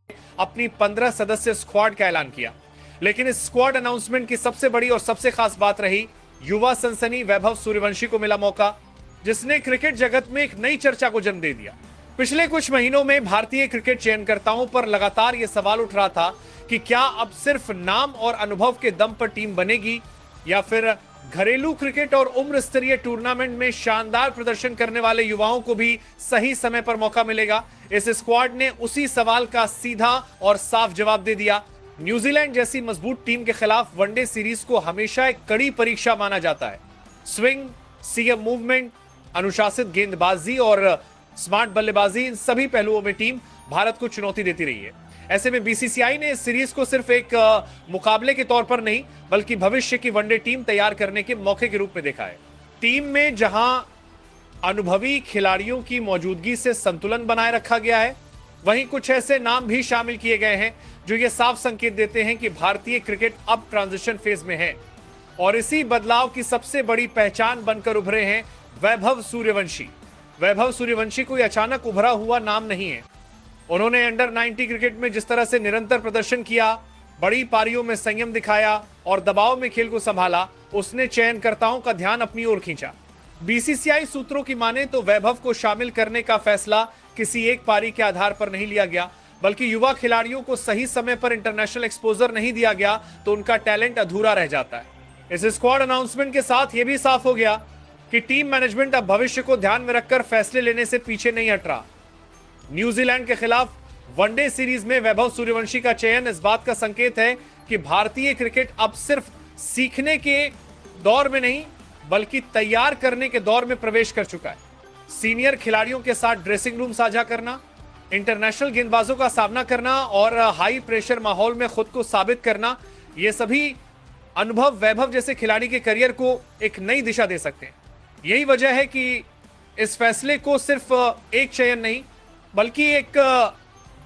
अपनी 15 सदस्य स्क्वाड का ऐलान किया। लेकिन इस स्क्वाड अनाउंसमेंट की सबसे बड़ी और सबसे खास बात रही युवा सनसनी वैभव सूर्यवंशी को मिला मौका, जिसने क्रिकेट जगत में एक नई चर्चा को जन्म दे दिया। पिछले कुछ महीनों में भारतीय क्रिकेट चयनकर्ताओं पर लगातार यह सवाल उठ रहा था कि क्या अब सिर्फ नाम और अनुभव के दम पर टीम बनेगी या फिर घरेलू क्रिकेट और उम्र स्तरीय टूर्नामेंट में शानदार प्रदर्शन करने वाले युवाओं को भी सही समय पर मौका मिलेगा। इस स्क्वाड ने उसी सवाल का सीधा और साफ जवाब दे दिया। न्यूजीलैंड जैसी मजबूत टीम के खिलाफ वनडे सीरीज को हमेशा एक कड़ी परीक्षा माना जाता है। स्विंग, सीएम मूवमेंट, अनुशासित गेंदबाजी और स्मार्ट बल्लेबाजी, इन सभी पहलुओं में टीम भारत को चुनौती देती रही है। ऐसे में बीसीसीआई ने इस सीरीज को सिर्फ एक मुकाबले के तौर पर नहीं बल्कि भविष्य की वनडे टीम तैयार करने के मौके के रूप में देखा है। टीम में जहां अनुभवी खिलाड़ियों की मौजूदगी से संतुलन बनाए रखा गया है, वहीं कुछ ऐसे नाम भी शामिल किए गए हैं जो ये साफ संकेत देते हैं कि भारतीय क्रिकेट अब ट्रांजिशन फेज में है। और इसी बदलाव की सबसे बड़ी पहचान बनकर उभरे हैं वैभव सूर्यवंशी। वैभव सूर्यवंशी कोई अचानक उभरा हुआ नाम नहीं है। उन्होंने अंडर 90 क्रिकेट में जिस तरह से निरंतर प्रदर्शन किया, बड़ी पारियों में संयम दिखाया और दबाव में खेल को संभाला, उसने चयनकर्ताओं का ध्यान अपनी ओर खींचा। बीसीसीआई सूत्रों की माने तो वैभव को शामिल करने का फैसला किसी एक पारी के आधार पर नहीं लिया गया, बल्कि युवा खिलाड़ियों को सही समय पर इंटरनेशनल एक्सपोजर नहीं दिया गया तो उनका टैलेंट अधूरा रह जाता है। इस स्क्वाड अनाउंसमेंट के साथ यह भी साफ हो गया कि टीम मैनेजमेंट अब भविष्य को ध्यान में रखकर फैसले लेने से पीछे नहीं हट रहा। न्यूजीलैंड के खिलाफ वनडे सीरीज में वैभव सूर्यवंशी का चयन इस बात का संकेत है कि भारतीय क्रिकेट अब सिर्फ सीखने के दौर में नहीं बल्कि तैयार करने के दौर में प्रवेश कर चुका है। सीनियर खिलाड़ियों के साथ ड्रेसिंग रूम साझा करना, इंटरनेशनल गेंदबाजों का सामना करना और हाई प्रेशर माहौल में खुद को साबित करना, ये सभी अनुभव वैभव जैसे खिलाड़ी के करियर को एक नई दिशा दे सकते हैं। यही वजह है कि इस फैसले को सिर्फ एक चयन नहीं बल्कि एक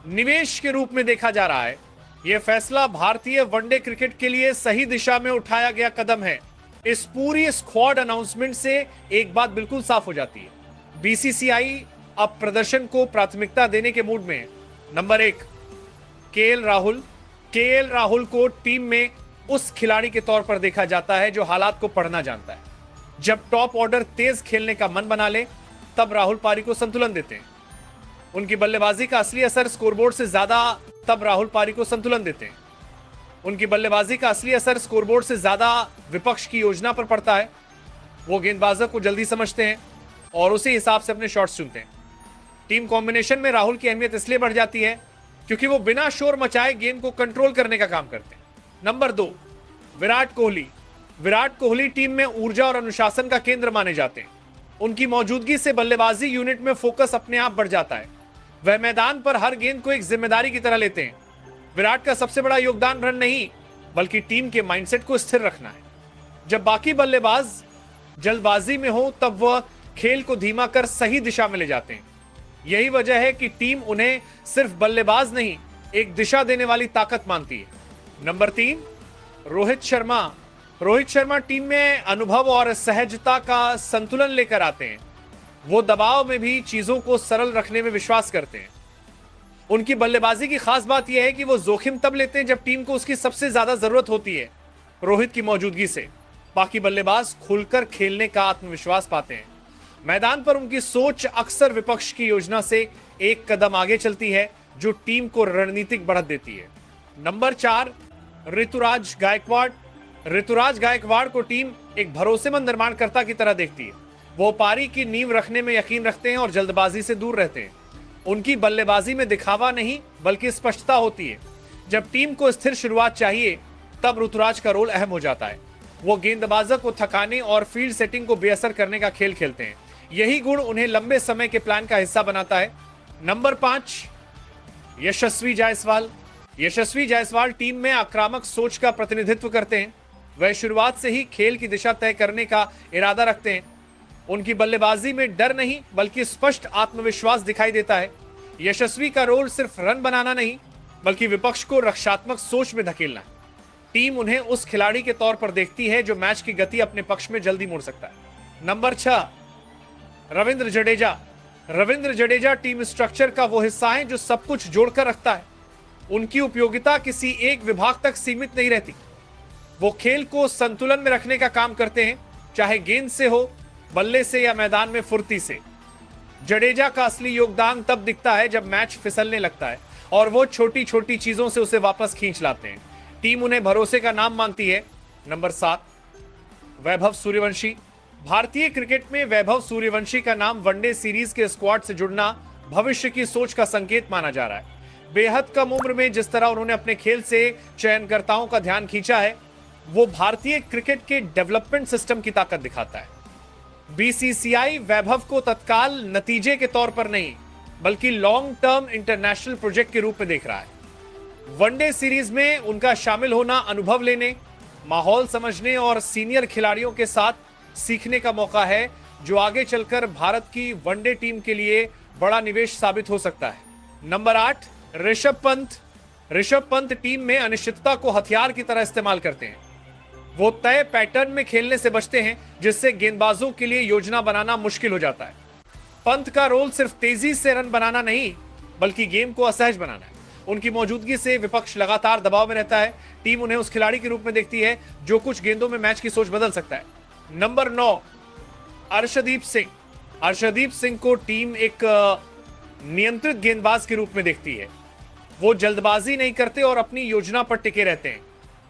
निवेश के रूप में देखा जा रहा है। यह फैसला भारतीय वनडे क्रिकेट के लिए सही दिशा में उठाया गया कदम है। इस पूरी स्क्वाड अनाउंसमेंट से एक बात बिल्कुल साफ हो जाती है, बीसीसीआई अब प्रदर्शन को प्राथमिकता देने के मूड में है। Number 1, KL Rahul. KL Rahul को टीम में उस खिलाड़ी के तौर पर देखा जाता है जो हालात को पढ़ना जानता है। जब टॉप ऑर्डर तेज खेलने का मन बना ले तब राहुल पारी को संतुलन देते हैं। उनकी बल्लेबाजी का असली असर स्कोरबोर्ड से ज्यादा तब राहुल पारी को संतुलन देते हैं। उनकी बल्लेबाजी का असली असर स्कोरबोर्ड से ज्यादा विपक्ष की योजना पर पड़ता है। वो गेंदबाजों को जल्दी समझते हैं और उसी हिसाब से अपने शॉट्स चुनते हैं। टीम कॉम्बिनेशन में राहुल की अहमियत इसलिए बढ़ जाती है क्योंकि वो बिना शोर मचाए गेंद को कंट्रोल करने का काम करते हैं। नंबर 2, विराट कोहली। विराट कोहली टीम में ऊर्जा और अनुशासन का केंद्र माने जाते हैं। उनकी मौजूदगी से बल्लेबाजी यूनिट में फोकस अपने आप बढ़ जाता है। वह मैदान पर हर गेंद को एक जिम्मेदारी की तरह लेते हैं। विराट का सबसे बड़ा योगदान रन नहीं बल्कि टीम के माइंडसेट को स्थिर रखना है। जब बाकी बल्लेबाज जल्दबाजी में हो तब वह खेल को धीमा कर सही दिशा में ले जाते हैं। यही वजह है कि टीम उन्हें सिर्फ बल्लेबाज नहीं, एक दिशा देने वाली ताकत मानती है। नंबर 3, रोहित शर्मा। रोहित शर्मा टीम में अनुभव और सहजता का संतुलन लेकर आते हैं। वो दबाव में भी चीजों को सरल रखने में विश्वास करते हैं। उनकी बल्लेबाजी की खास बात यह है कि वो जोखिम तब लेते हैं जब टीम को उसकी सबसे ज्यादा जरूरत होती है। रोहित की मौजूदगी से बाकी बल्लेबाज खुलकर खेलने का आत्मविश्वास पाते हैं। मैदान पर उनकी सोच अक्सर विपक्ष की योजना से एक कदम आगे चलती है जो टीम को रणनीतिक बढ़त देती है। नंबर 4, ऋतुराज गायकवाड़। ऋतुराज गायकवाड़ को टीम एक भरोसेमंद निर्माणकर्ता की तरह देखती है। वो पारी की नींव रखने में यकीन रखते हैं और जल्दबाजी से दूर रहते हैं। उनकी बल्लेबाजी में दिखावा नहीं बल्कि स्पष्टता होती है। जब टीम को स्थिर शुरुआत चाहिए तब ऋतुराज का रोल अहम हो जाता है। वो गेंदबाजों को थकाने और फील्ड सेटिंग को बेअसर करने का खेल खेलते हैं। यही गुण उन्हें लंबे समय के प्लान का हिस्सा बनाता है। नंबर 5, यशस्वी जायसवाल। यशस्वी जायसवाल टीम में आक्रामक सोच का प्रतिनिधित्व करते हैं। वह शुरुआत से ही खेल की दिशा तय करने का इरादा रखते हैं। उनकी बल्लेबाजी में डर नहीं बल्कि स्पष्ट आत्मविश्वास दिखाई देता है। यशस्वी का रोल सिर्फ रन बनाना नहीं बल्कि विपक्ष को रक्षात्मक सोच में धकेलना है। टीम उन्हें उस खिलाड़ी के तौर पर देखती है जो मैच की गति अपने पक्ष में जल्दी मोड़ सकता है। Number 6, Ravindra Jadeja. Ravindra Jadeja team structure का वो हिस्सा है जो सब कुछ जोड़कर रखता है। उनकी उपयोगिता किसी एक विभाग तक सीमित नहीं रहती। वो खेल को संतुलन में रखने का काम करते हैं, चाहे गेंद से हो, बल्ले से या मैदान में फुर्ती से। जडेजा का असली योगदान तब दिखता है जब मैच फिसलने लगता है और वो छोटी छोटी चीजों से उसे वापस खींच लाते हैं। टीम उन्हें भरोसे का नाम मानती है। नंबर 7, वैभव सूर्यवंशी। भारतीय क्रिकेट में वैभव सूर्यवंशी का नाम वनडे सीरीज के स्क्वाड से जुड़ना भविष्य की सोच का संकेत माना जा रहा है। बेहद कम उम्र में जिस तरह उन्होंने अपने खेल से चयनकर्ताओं का ध्यान खींचा है, वो भारतीय क्रिकेट के डेवलपमेंट सिस्टम की ताकत दिखाता है। बीसीसीआई वैभव को तत्काल नतीजे के तौर पर नहीं, बल्कि लॉन्ग टर्म इंटरनेशनल प्रोजेक्ट के रूप में देख रहा है। वनडे सीरीज में उनका शामिल होना अनुभव लेने, माहौल समझने और सीनियर खिलाड़ियों के साथ सीखने का मौका है, जो आगे चलकर भारत की वनडे टीम के लिए बड़ा निवेश साबित हो सकता है। नंबर 8, ऋषभ पंत। ऋषभ पंत टीम में अनिश्चितता को हथियार की तरह इस्तेमाल करते हैं। वो तय पैटर्न में खेलने से बचते हैं, जिससे गेंदबाजों के लिए योजना बनाना मुश्किल हो जाता है। पंत का रोल सिर्फ तेजी से रन बनाना नहीं, बल्कि गेम को असहज बनाना है। उनकी मौजूदगी से विपक्ष लगातार दबाव में रहता है। टीम उन्हें उस खिलाड़ी के रूप में देखती है जो कुछ गेंदों में मैच की सोच बदल सकता है। नंबर 9, अर्शदीप सिंह। अर्शदीप सिंह को टीम एक नियंत्रित गेंदबाज के रूप में देखती है। वो जल्दबाजी नहीं करते और अपनी योजना पर टिके रहते हैं।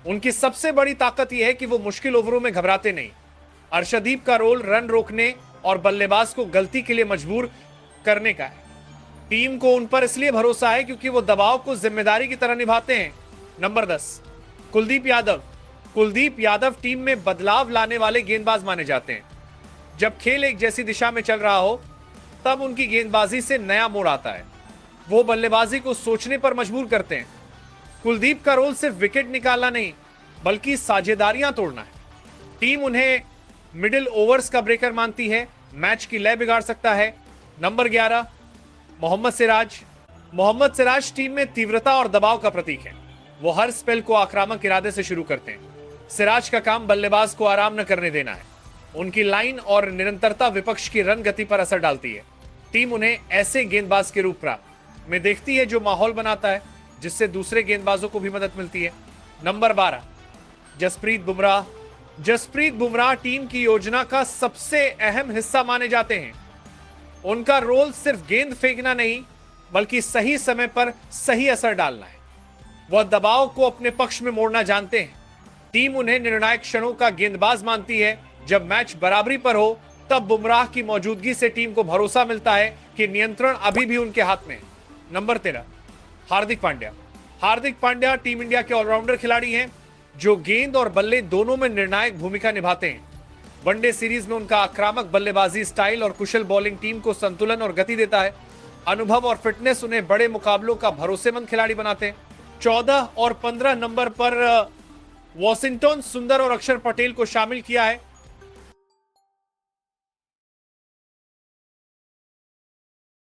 उनकी सबसे बड़ी ताकत यह है कि वो मुश्किल ओवरों में घबराते नहीं। अर्शदीप का रोल रन रोकने और बल्लेबाज को गलती के लिए मजबूर करने का है। टीम को उन पर इसलिए भरोसा है क्योंकि वो दबाव को जिम्मेदारी की तरह निभाते हैं। नंबर 10, कुलदीप यादव। कुलदीप यादव टीम में बदलाव लाने वाले गेंदबाज माने जाते हैं। जब खेल एक जैसी दिशा में चल रहा हो, तब उनकी गेंदबाजी से नया मोड़ आता है। वो बल्लेबाजी को सोचने पर मजबूर करते हैं। कुलदीप का रोल सिर्फ विकेट निकालना नहीं, बल्कि साझेदारियां तोड़ना है। टीम उन्हें मिडिल ओवर्स का ब्रेकर मानती है, मैच की लय बिगाड़ सकता है। नंबर 11, मोहम्मद सिराज। मोहम्मद सिराज टीम में तीव्रता और दबाव का प्रतीक है। वो हर स्पेल को आक्रामक इरादे से शुरू करते हैं। सिराज का काम बल्लेबाज को आराम न करने देना है। उनकी लाइन और निरंतरता विपक्ष की रन गति पर असर डालती है। टीम उन्हें ऐसे गेंदबाज के रूप में देखती है जो माहौल बनाता है, जिससे दूसरे गेंदबाजों को भी मदद मिलती है। नंबर 12, जसप्रीत बुमराह। जसप्रीत बुमराह टीम की योजना का सबसे अहम हिस्सा माने जाते हैं। उनका रोल सिर्फ गेंद फेंकना नहीं, बल्कि सही समय पर सही असर डालना है। वह दबाव को अपने पक्ष में मोड़ना जानते हैं। टीम उन्हें निर्णायक क्षणों का गेंदबाज मानती है। जब मैच बराबरी पर हो, तब बुमराह की मौजूदगी से टीम को भरोसा मिलता है कि नियंत्रण अभी भी उनके हाथ में है। Number 13, Hardik Pandya. Hardik Pandya team India के ऑलराउंडर खिलाड़ी हैं, जो गेंद और बल्ले दोनों में निर्णायक भूमिका निभाते हैं। वनडे सीरीज में उनका आक्रामक बल्लेबाजी स्टाइल और कुशल बॉलिंग टीम को संतुलन और गति देता है। अनुभव और फिटनेस उन्हें बड़े मुकाबलों का भरोसेमंद खिलाड़ी बनाते हैं। 14 और 15 नंबर पर वॉशिंगटन सुंदर और अक्षर पटेल को शामिल किया है।